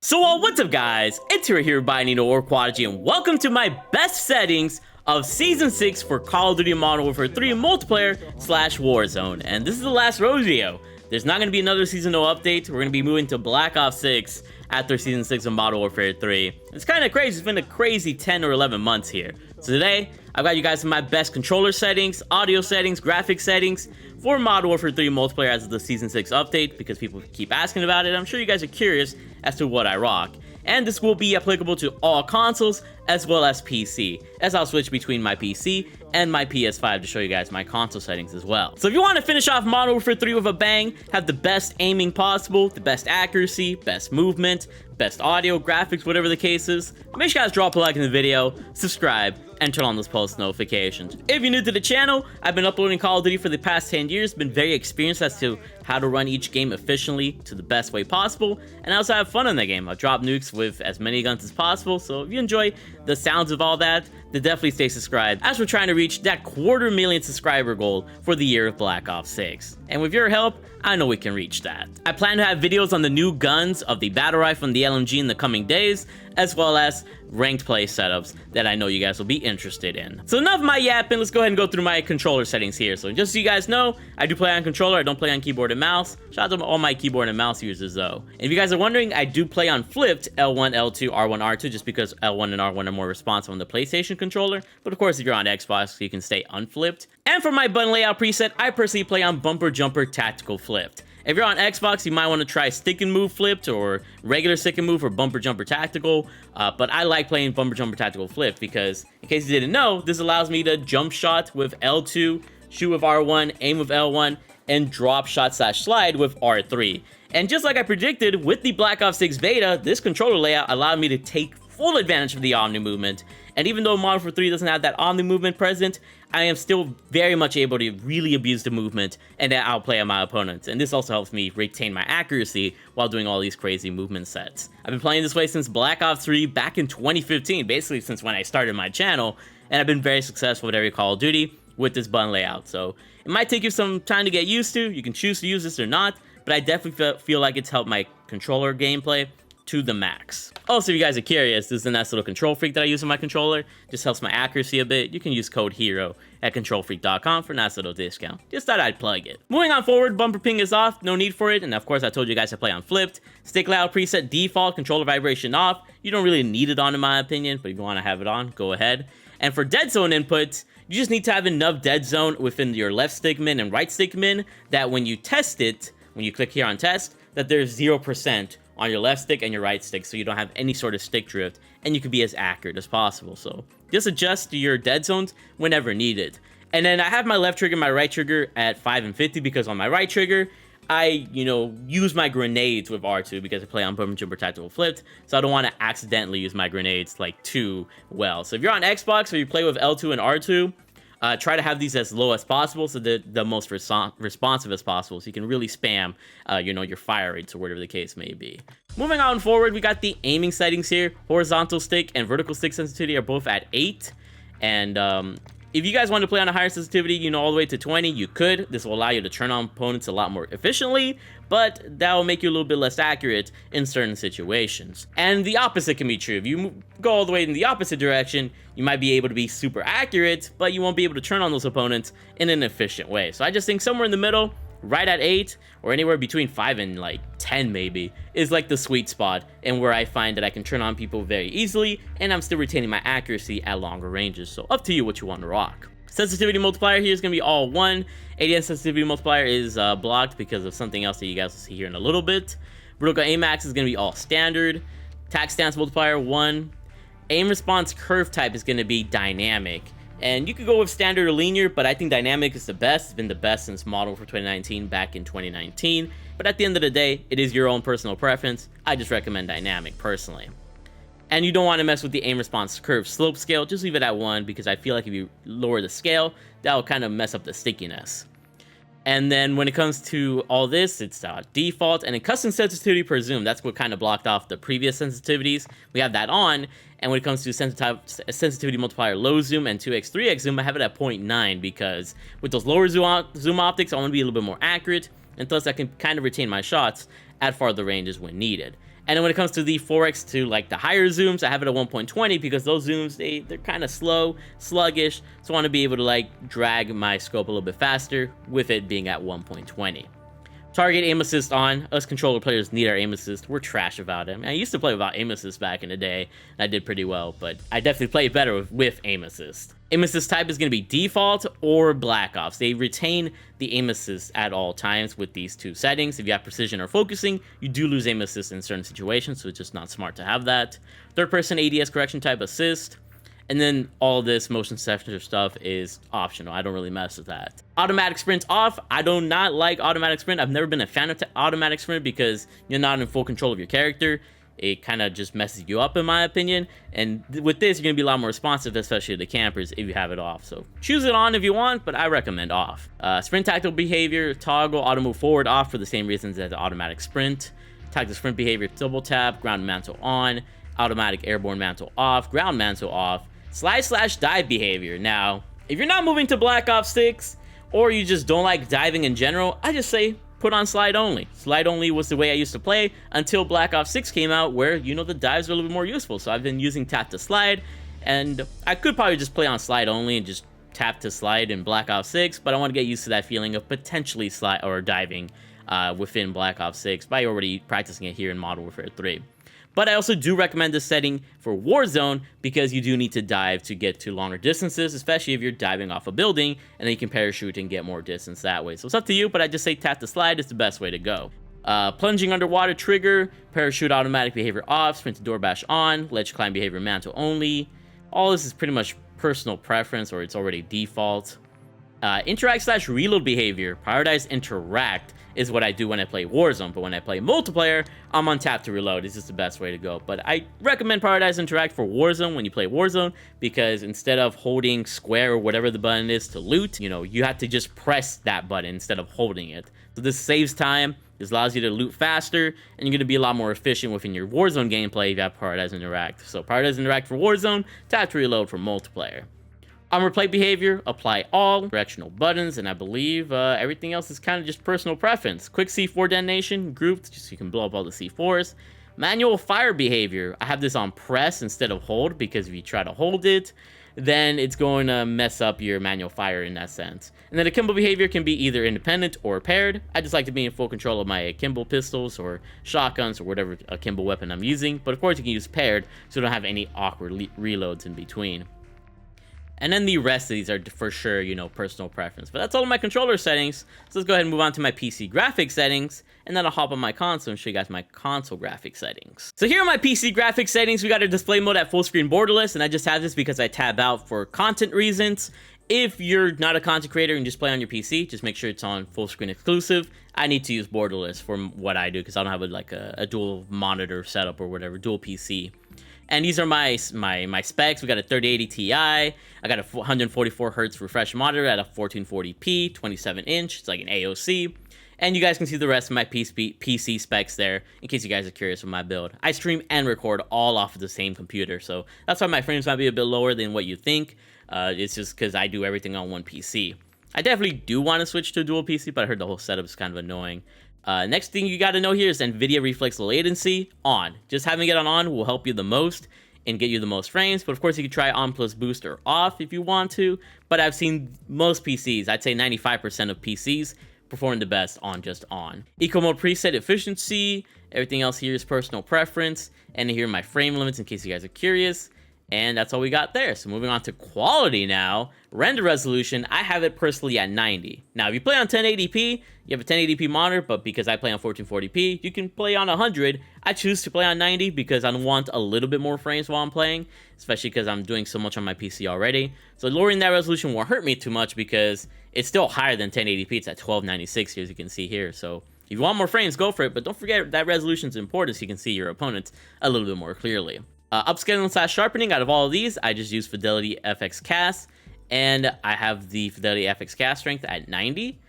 So what's up guys, it's here by Nino or Quadagy, and welcome to my best settings of Season 6 for Call of Duty Modern Warfare 3 multiplayer / Warzone. And this is the last rodeo. There's not going to be another seasonal update. We're going to be moving to Black Ops 6 after Season 6 of Modern Warfare 3. It's kind of crazy, it's been a crazy 10 or 11 months here. So today, I've got you guys my best controller settings, audio settings, graphic settings for Modern Warfare 3 multiplayer as of the Season 6 update, because people keep asking about it. I'm sure you guys are curious as to what I rock. And this will be applicable to all consoles as well as PC, as I'll switch between my PC and my PS5 to show you guys my console settings as well. So if you want to finish off Modern Warfare 3 with a bang, have the best aiming possible, the best accuracy, best movement, best audio, graphics, whatever the case is, make sure you guys drop a like in the video, subscribe, and turn on those post notifications. If you're new to the channel, I've been uploading Call of Duty for the past 10 years, been very experienced as to how to run each game efficiently to the best way possible, and I also have fun in the game. I drop nukes with as many guns as possible, so if you enjoy the sounds of all that, then definitely stay subscribed as we're trying to reach that 250,000 subscriber goal for the year of Black Ops 6. And with your help, I know we can reach that. I plan to have videos on the new guns of the battle rifle and the LMG in the coming days, as well as ranked play setups that I know you guys will be interested in. So enough of my yapping, let's go ahead and go through my controller settings here. So just so you guys know, I do play on controller, I don't play on keyboard and mouse. Shout out to all my keyboard and mouse users though. And if you guys are wondering, I do play on flipped L1, L2, R1, R2, just because L1 and R1 are more responsive on the PlayStation controller. But of course, if you're on Xbox, you can stay unflipped. And for my button layout preset, I personally play on bumper jumper tactical flipped. If you're on Xbox, you might want to try stick and move flipped or regular stick and move or bumper jumper tactical, but I like playing bumper jumper tactical flipped because, in case you didn't know, this allows me to jump shot with L2, shoot with R1, aim with L1, and drop shot / slide with R3. And just like I predicted, with the Black Ops 6 beta, this controller layout allowed me to take full advantage of the Omni movement. And even though Modern Warfare 3 doesn't have that Omni movement present, I am still very much able to really abuse the movement and outplay my opponents. And this also helps me retain my accuracy while doing all these crazy movement sets. I've been playing this way since Black Ops 3 back in 2015, basically since when I started my channel, and I've been very successful with every Call of Duty with this button layout. So it might take you some time to get used to. You can choose to use this or not, but I definitely feel like it's helped my controller gameplay to the max. Also, if you guys are curious, this is a nice little control freak that I use on my controller. Just helps my accuracy a bit. You can use code HERO at controlfreak.com for a nice little discount. Just thought I'd plug it. Moving on forward, bumper ping is off, no need for it. And of course, I told you guys to play on flipped. Stick layout preset default, controller vibration off. You don't really need it on in my opinion, but if you want to have it on, go ahead. And for dead zone inputs, you just need to have enough dead zone within your left stick min and right stick min that when you test it, when you click here on test, that there's 0% on your left stick and your right stick, so you don't have any sort of stick drift, and you can be as accurate as possible. So just adjust your dead zones whenever needed. And then I have my left trigger and my right trigger at 5 and 50, because on my right trigger, I, use my grenades with R2 because I play on bumper jumper tactical flipped, so I don't want to accidentally use my grenades like too well. So if you're on Xbox or you play with L2 and R2, try to have these as low as possible, so the most responsive as possible, so you can really spam, your fire rates or whatever the case may be. Moving on forward, we got the aiming settings here. Horizontal stick and vertical stick sensitivity are both at 8. And if you guys want to play on a higher sensitivity, all the way to 20, you could. This will allow you to turn on opponents a lot more efficiently, but that will make you a little bit less accurate in certain situations. And the opposite can be true. If you go all the way in the opposite direction, you might be able to be super accurate, but you won't be able to turn on those opponents in an efficient way. So I just think somewhere in the middle, right at 8, or anywhere between 5 and like 10 maybe, is like the sweet spot, and where I find that I can turn on people very easily, and I'm still retaining my accuracy at longer ranges. So up to you what you want to rock. Sensitivity multiplier here is going to be all 1. ADS sensitivity multiplier is blocked because of something else that you guys will see here in a little bit. Vertical aim max is going to be all standard. Tac stance multiplier 1. Aim response curve type is going to be dynamic. And you could go with standard or linear, but I think dynamic is the best. It's been the best since Model for 2019 back in 2019. But at the end of the day, it is your own personal preference. I just recommend dynamic personally. And you don't want to mess with the aim response curve slope scale. Just leave it at 1, because I feel like if you lower the scale, that will kind of mess up the stickiness. And then when it comes to all this, it's default, and then custom sensitivity per zoom. That's what kind of blocked off the previous sensitivities. We have that on. And when it comes to sensitivity multiplier low zoom and 2x, 3x zoom, I have it at 0.9, because with those lower zoom optics, I want to be a little bit more accurate, and thus I can kind of retain my shots at farther ranges when needed. And then when it comes to the 4x to like the higher zooms, I have it at 1.20 because those zooms, they're kind of slow, sluggish. So I want to be able to like drag my scope a little bit faster with it being at 1.20. Target aim assist on. Us controller players need our aim assist. We're trash about it. I mean, I used to play without aim assist back in the day, and I did pretty well, but I definitely play better with aim assist. Aim assist type is going to be default or Black Ops. They retain the aim assist at all times with these two settings. If you have precision or focusing, you do lose aim assist in certain situations, so it's just not smart to have that. Third person ADS correction type assist. And then all this motion sensor stuff is optional. I don't really mess with that. Automatic sprint off. I do not like automatic sprint. I've never been a fan of automatic sprint because you're not in full control of your character. It kind of just messes you up in my opinion. And with this, you're going to be a lot more responsive, especially to the campers if you have it off. So choose it on if you want, but I recommend off. Sprint tactical behavior, toggle auto move forward off for the same reasons as the automatic sprint. Tactical sprint behavior, double tap, ground mantle on, automatic airborne mantle off, ground mantle off. Slide/dive behavior. Now, if you're not moving to Black Ops 6, or you just don't like diving in general, I just say put on slide only. Slide only was the way I used to play until Black Ops 6 came out, where, you know, the dives are a little bit more useful. So I've been using tap to slide, and I could probably just play on slide only and just tap to slide in Black Ops 6, but I want to get used to that feeling of potentially slide or diving within Black Ops 6 by already practicing it here in Modern Warfare 3. But I also do recommend this setting for Warzone because you do need to dive to get to longer distances, especially if you're diving off a building, and then you can parachute and get more distance that way. So it's up to you, but I just say tap to slide is the best way to go. Plunging underwater trigger, parachute automatic behavior off, sprint to door bash on, ledge climb behavior mantle only. All this is pretty much personal preference, or it's already default. Interact/reload behavior, prioritize interact is what I do when I play Warzone, but when I play multiplayer, I'm on tap to reload. It's just the best way to go. But I recommend prioritize interact for Warzone when you play Warzone, because instead of holding square or whatever the button is to loot, you know, you have to just press that button instead of holding it. So this saves time, this allows you to loot faster, and you're going to be a lot more efficient within your Warzone gameplay if you have prioritize interact. So prioritize interact for Warzone, tap to reload for multiplayer. Armor plate behavior, apply all, directional buttons, and I believe everything else is kind of just personal preference. Quick C4 detonation, grouped, just so you can blow up all the C4s. Manual fire behavior, I have this on press instead of hold, because if you try to hold it, then it's going to mess up your manual fire in that sense. And then akimbo behavior can be either independent or paired. I just like to be in full control of my akimbo pistols or shotguns or whatever akimbo weapon I'm using, but of course you can use paired, so you don't have any awkward reloads in between. And then the rest of these are for sure, you know, personal preference. But that's all of my controller settings. So let's go ahead and move on to my PC graphics settings. And then I'll hop on my console and show you guys my console graphics settings. So here are my PC graphics settings. We got a display mode at full screen borderless. And I just have this because I tab out for content reasons. If you're not a content creator and just play on your PC, just make sure it's on full screen exclusive. I need to use borderless for what I do because I don't have a dual monitor setup or whatever, dual PC. And these are my specs. We got a 3080 Ti. I got a 144 hertz refresh monitor at a 1440p, 27 inch. It's like an AOC. And you guys can see the rest of my PC specs there, in case you guys are curious with my build. I stream and record all off of the same computer, so that's why my frames might be a bit lower than what you think. It's just because I do everything on one PC. I definitely do want to switch to a dual PC, but I heard the whole setup is kind of annoying. Next thing you got to know here is NVIDIA reflex latency on. Just having it on will help you the most and get you the most frames, but of course you can try on plus boost or off if you want to, but I've seen most PCs, I'd say 95% of PCs, perform the best on just on. Eco mode preset efficiency, everything else here is personal preference, and here are my frame limits in case you guys are curious. And that's all we got there. So moving on to quality now. Render resolution, I have it personally at 90. Now, if you play on 1080p, you have a 1080p monitor, but because I play on 1440p, you can play on 100. I choose to play on 90 because I want a little bit more frames while I'm playing, especially because I'm doing so much on my PC already. So lowering that resolution won't hurt me too much because it's still higher than 1080p. It's at 1296 here, as you can see here. So if you want more frames, go for it, but don't forget that resolution is important so you can see your opponents a little bit more clearly. Upscaling / sharpening, out of all of these, I just use Fidelity FX Cast, and I have the Fidelity FX Cast strength at 90.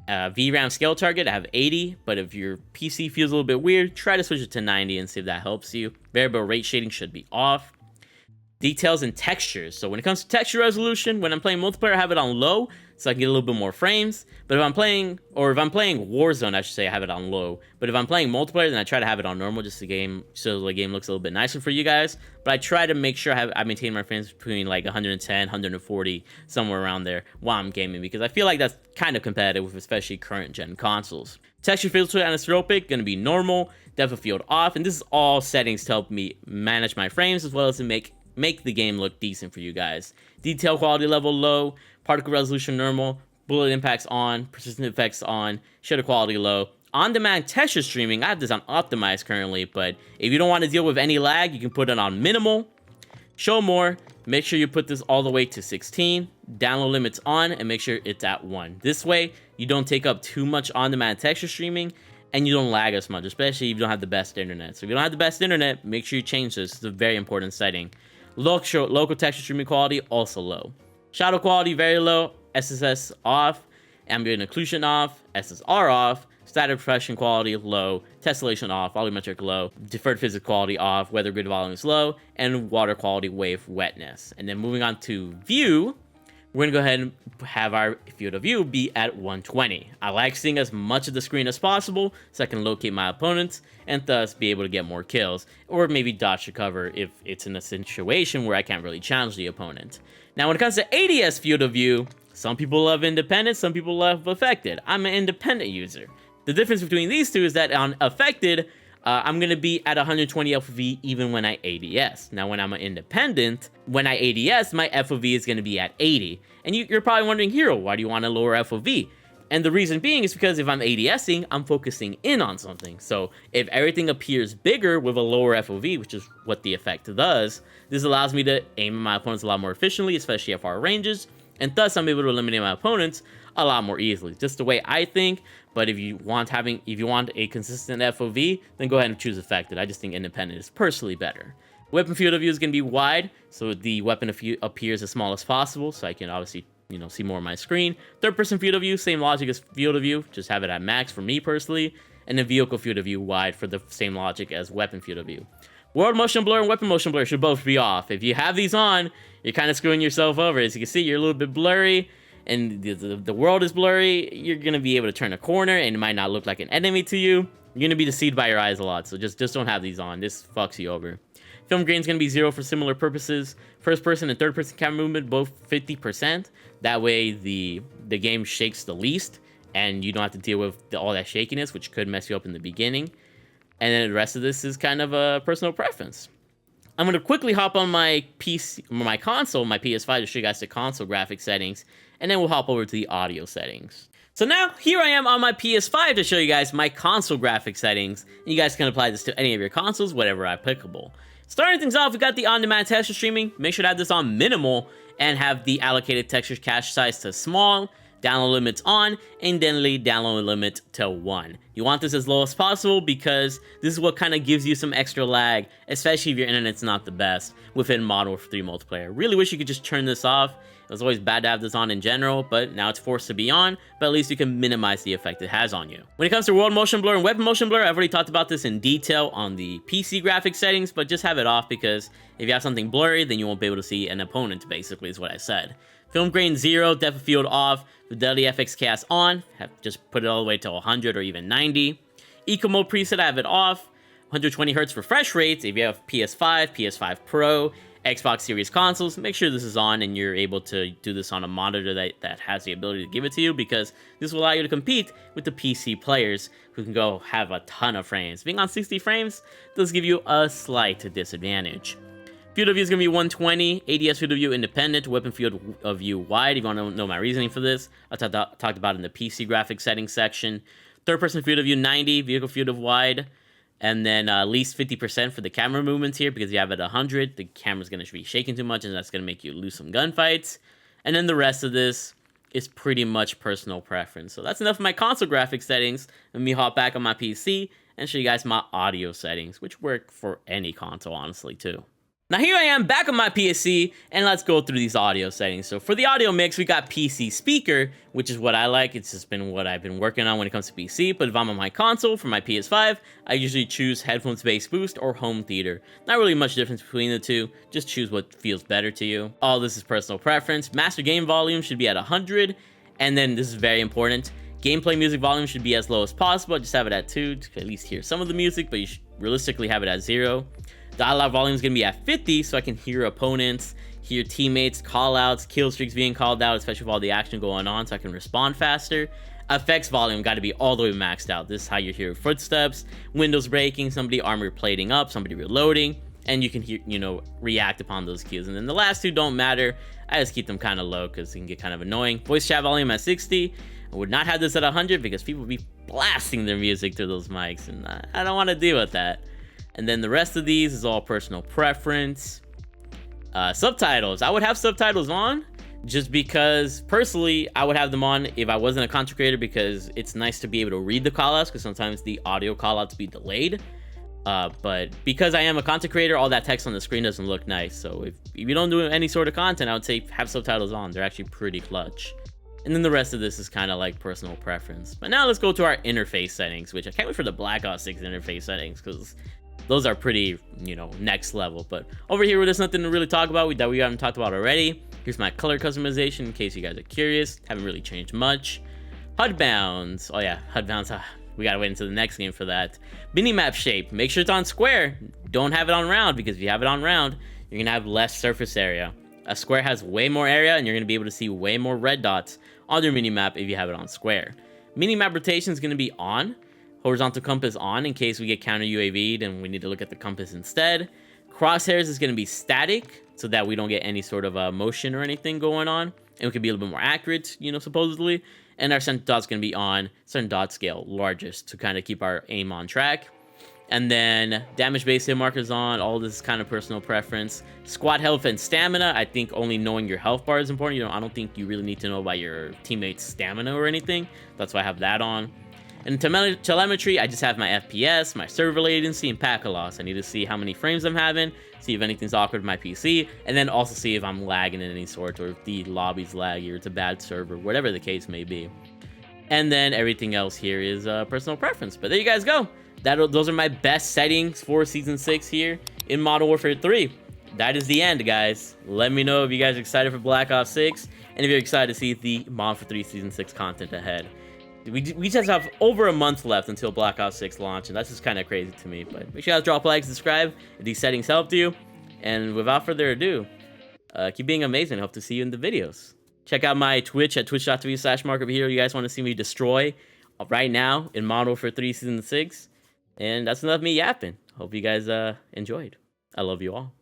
VRAM scale target, I have 80, but if your PC feels a little bit weird, try to switch it to 90 and see if that helps you. Variable rate shading should be off. details and textures. So when it comes to texture resolution, when I'm playing multiplayer, I have it on low so I can get a little bit more frames. But if I'm playing Warzone, I should say, I have it on low. But if I'm playing multiplayer, then I try to have it on normal, just so the game looks a little bit nicer for you guys. But I try to make sure I maintain my frames between like 110, 140, somewhere around there while I'm gaming, because I feel like that's kind of competitive with especially current gen consoles. Texture filter anisotropic, gonna be normal, depth of field off, and this is all settings to help me manage my frames as well as to make the game look decent for you guys. Detail quality level low, particle resolution normal, bullet impacts on, persistent effects on, shutter quality low. On-demand texture streaming, I have this on optimized currently, but if you don't want to deal with any lag, you can put it on minimal. Show more, make sure you put this all the way to 16, download limits on, and make sure it's at 1. This way, you don't take up too much on-demand texture streaming, and you don't lag as much, especially if you don't have the best internet. So if you don't have the best internet, make sure you change this. It's a very important setting. Local texture streaming quality, also low. Shadow quality, very low. SSS off. Ambient occlusion off. SSR off. Static reflection quality, low. Tessellation off. Volumetric, low. Deferred physics quality off. Weather grid volume is low. And water quality, wave wetness. And then moving on to view, we're going to go ahead and have our field of view be at 120. I like seeing as much of the screen as possible so I can locate my opponents and thus be able to get more kills, or maybe dodge to cover if it's in a situation where I can't really challenge the opponent. Now when it comes to ADS field of view, some people love independent, some people love affected. I'm an independent user. The difference between these two is that on affected, I'm going to be at 120 FOV even when I ADS. Now, when I'm an independent, when I ADS, my FOV is going to be at 80. And you're probably wondering, Hero, why do you want a lower FOV? And the reason being is because if I'm ADSing, I'm focusing in on something. So if everything appears bigger with a lower FOV, which is what the effect does, this allows me to aim at my opponents a lot more efficiently, especially at far ranges. And thus, I'm able to eliminate my opponents a lot more easily. Just the way I think. But if you want a consistent FOV, then go ahead and choose affected. I just think independent is personally better. Weapon field of view is going to be wide, so the weapon appears as small as possible, so I can obviously, see more of my screen. Third person field of view, same logic as field of view, just have it at max for me personally. And then vehicle field of view wide for the same logic as weapon field of view. World motion blur and weapon motion blur should both be off. If you have these on, you're kind of screwing yourself over. As you can see, you're a little bit blurry, and the world is blurry. You're going to be able to turn a corner, and it might not look like an enemy to you. You're going to be deceived by your eyes a lot, so just don't have these on. This fucks you over. Film grain is going to be 0 for similar purposes. First person and third person camera movement, both 50%. That way, the game shakes the least, and you don't have to deal with all that shakiness, which could mess you up in the beginning. And then the rest of this is kind of a personal preference. I'm going to quickly hop on my console, my PS5, to show you guys the console graphic settings, and then we'll hop over to the audio settings. So now, here I am on my PS5 to show you guys my console graphic settings, and you guys can apply this to any of your consoles, whatever applicable. Starting things off, we got the on-demand texture streaming. Make sure to have this on minimal, and have the allocated texture cache size to small, download limits on, and then leave download limit to 1. You want this as low as possible because this is what kind of gives you some extra lag, especially if your internet's not the best within Modern Warfare 3 multiplayer. Really wish you could just turn this off. It was always bad to have this on in general, but now it's forced to be on, but at least you can minimize the effect it has on you. When it comes to world motion blur and weapon motion blur, I've already talked about this in detail on the PC graphic settings, but just have it off because if you have something blurry, then you won't be able to see an opponent, basically, is what I said. Film grain 0, depth of field off, fidelity FX chaos on, just put it all the way to 100 or even 90. Eco mode preset, I have it off, 120 Hz refresh rates. If you have PS5, PS5 Pro, Xbox Series consoles, make sure this is on and you're able to do this on a monitor that has the ability to give it to you, because this will allow you to compete with the PC players who can go have a ton of frames. Being on 60 frames does give you a slight disadvantage. Field of view is going to be 120, ADS field of view independent, weapon field of view wide. If you want to know my reasoning for this, I talked about it in the PC graphic settings section. Third person field of view 90, vehicle field of wide, and then at least 50% for the camera movements here, because you have it at 100, the camera's going to be shaking too much, and that's going to make you lose some gunfights. And then the rest of this is pretty much personal preference. So that's enough of my console graphic settings. Let me hop back on my PC and show you guys my audio settings, which work for any console, honestly, too. Now here I am back on my PC, and let's go through these audio settings. So for the audio mix, we got PC speaker, which is what I like. It's just been what I've been working on when it comes to PC, but if I'm on my console for my PS5, I usually choose headphones bass boost or home theater. Not really much difference between the two, just choose what feels better to you. All this is personal preference. Master game volume should be at 100, and then this is very important. Gameplay music volume should be as low as possible. Just have it at 2 to at least hear some of the music, but you should realistically have it at 0. Dialogue volume is going to be at 50, so I can hear opponents, hear teammates, call-outs, kill streaks being called out, especially with all the action going on, so I can respond faster. Effects volume got to be all the way maxed out. This is how you hear footsteps, windows breaking, somebody armor plating up, somebody reloading, and you can hear, react upon those cues. And then the last two don't matter. I just keep them kind of low because it can get kind of annoying. Voice chat volume at 60. I would not have this at 100 because people would be blasting their music through those mics, and I don't want to deal with that. And then the rest of these is all personal preference. Subtitles. I would have subtitles on just because, personally, I would have them on if I wasn't a content creator because it's nice to be able to read the callouts because sometimes the audio callouts be delayed. But because I am a content creator, all that text on the screen doesn't look nice. So if you don't do any sort of content, I would say have subtitles on. They're actually pretty clutch. And then the rest of this is kind of like personal preference. But now let's go to our interface settings, which I can't wait for the Black Ops 6 interface settings because those are pretty, next level. But over here, there's nothing to really talk about that we haven't talked about already. Here's my color customization in case you guys are curious. Haven't really changed much. HUD bounds. Oh yeah, HUD bounds. We gotta wait until the next game for that. Minimap shape. Make sure it's on square. Don't have it on round because if you have it on round, you're gonna have less surface area. A square has way more area and you're gonna be able to see way more red dots on your minimap if you have it on square. Minimap rotation is gonna be on. Horizontal compass on in case we get counter UAV'd and we need to look at the compass instead. Crosshairs is going to be static so that we don't get any sort of motion or anything going on. And we can be a little bit more accurate, supposedly. And our center dot's going to be on certain dot scale, largest, to kind of keep our aim on track. And then damage base hit markers on. All this is kind of personal preference. Squad health and stamina. I think only knowing your health bar is important. I don't think you really need to know about your teammates' stamina or anything. That's why I have that on. And telemetry, I just have my FPS, my server latency, and packet loss. I need to see how many frames I'm having, see if anything's awkward with my PC, and then also see if I'm lagging in any sort, or if the lobby's laggy, or it's a bad server, whatever the case may be. And then everything else here is personal preference. But there you guys go. Those are my best settings for Season 6 here in Modern Warfare 3. That is the end, guys. Let me know if you guys are excited for Black Ops 6, and if you're excited to see the Modern Warfare 3 Season 6 content ahead. We just have over a month left until Black Ops 6 launch, and that's just kind of crazy to me. But make sure you guys drop a like, subscribe if these settings helped you. And without further ado, keep being amazing. I hope to see you in the videos. Check out my Twitch at twitch.tv/MarkOverHero. You guys want to see me destroy right now in Modern Warfare 3 Season 6. And that's enough of me yapping. Hope you guys enjoyed. I love you all.